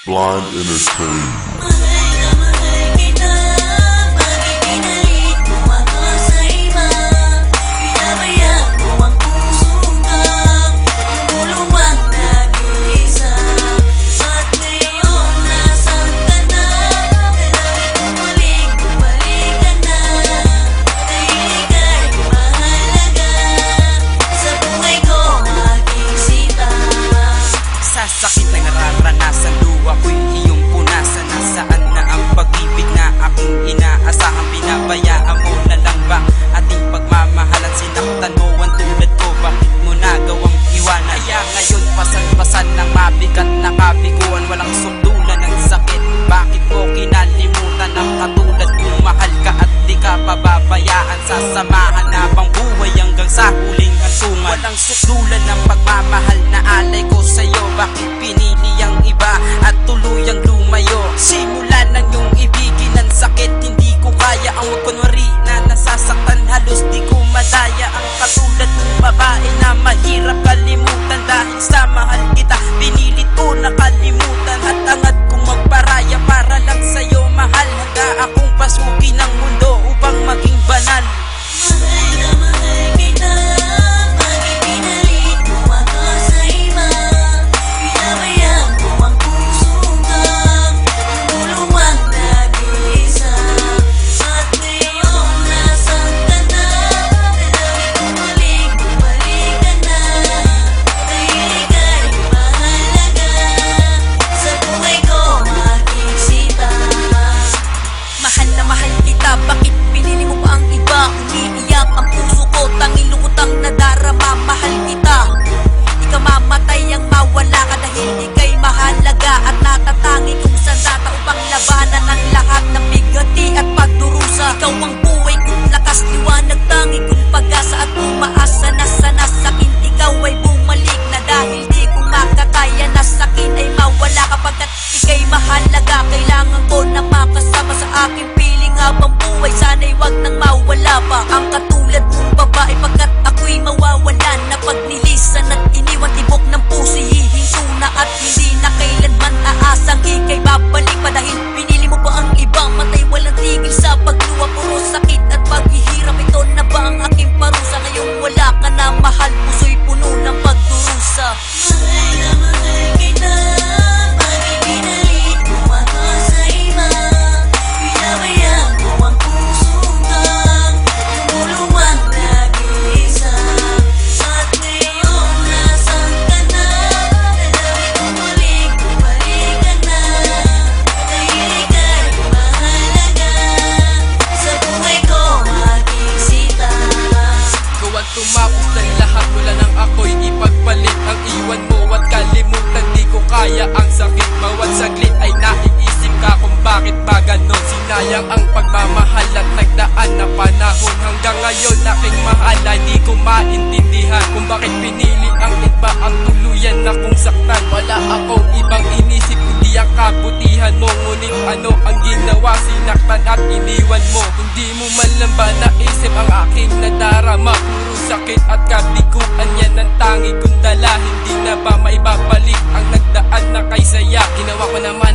Blind Entertainment. Sakit na nararanasan, luwa ko'y iyong punasan. Nasaan na ang pag-ibig na aking inaasahan? Pinabayaan mo na lang ba ating pagmamahalan? Sinaktan mo ang tulad ko, bakit mo nagawang iwanan? Kaya ngayon pasan-pasan ng mabigat na kabiguan, walang sundulan ng sakit. Bakit mo kinalimutan ang katulad kung mahal ka at di ka pababayaan? Sasamahan habang buhay hanggang sa huling hantungan. Walang sundulan ng pagmamahal na alay ko sa'yo. Bakit pinili ang iba at tuluyang lumayo? Simula ng iyong ibigin ang sakit, hindi ko kaya ang magkunwari na nasasaktan. Halos di ko madaya ang katulad ng babae na mahirap kalimutan. Dahil sa mahal kita, pinilit ko nakalimutan. At angat kong magparaya para lang sa'yo mahal. Handa akong pasukin ang mundo upang maging banal. Bakit pinili mo pa ang iba? Umiiyak ang puso ko, tanging lungkotang nadarama. Mahal kita, ikaw mamatay ang mawala ka dahil ika'y mahalaga. At natatangi kung sandata upang labanan ang lahat ng bigati at pagdurusa. Ikaw ang buhay kong lakas, liwanag, tangi kong pag-asa at umaasa na sana sa'kin ikaw ay bumalik na. Dahil di ko makakaya na sa'kin ay mawala kapagkat ika'y mahalaga. Kailangan ko na makasama sa aking piling habang buhay, sana'y wag nang mawala pa ang katulad mong babae. Pagkat ako'y mawawalan na pag nilisan at iniwan, tibok ng puso hihinto na. At hindi na kailanman aasang ika'y babalik pa. Dahil pinili mo pa ang ibang matay, walang tigil sa pagluwa. Puro sakit at paghihirap, ito na ba ang aking parusa? Ngayong wala ka na mahal, puso'y puno ng pagdurusa. Mahal na mahal kita, bakit pinalit mo ako sa iba? Pinabayaan mo ang puso kang tumulungan nag-iisa. At ngayon nasan ka na? Dahil bumalik, bumalik ka na. Dahil ika'y mahalaga sa buhay ko, aking sita. Ikaw ang tumapos ng lahat mula nang ako'y ipagpalit. Ang iwan mo at kalimutan, di ko kaya ang sakit. Bawat saglit ay naiisip ka kung bakit ba ganon. Sinayang ang pagmamahal at nagdaan na panahon. Hanggang ngayon aking mahal ay di ko maintindihan kung bakit pinili ang iba ang tuluyan na kung saktan. Wala akong ibang inisip kundi ang kabutihan mo. Ngunit ano ang ginawa, sinaktan at iniwan mo. Hindi mo man lang ba naisip ang aking nadarama? Puro sakit at kabiguan, yan ang tangi kong dala. Hindi na ba maibabalik ang nagdaan na kay saya? Ginawa ko naman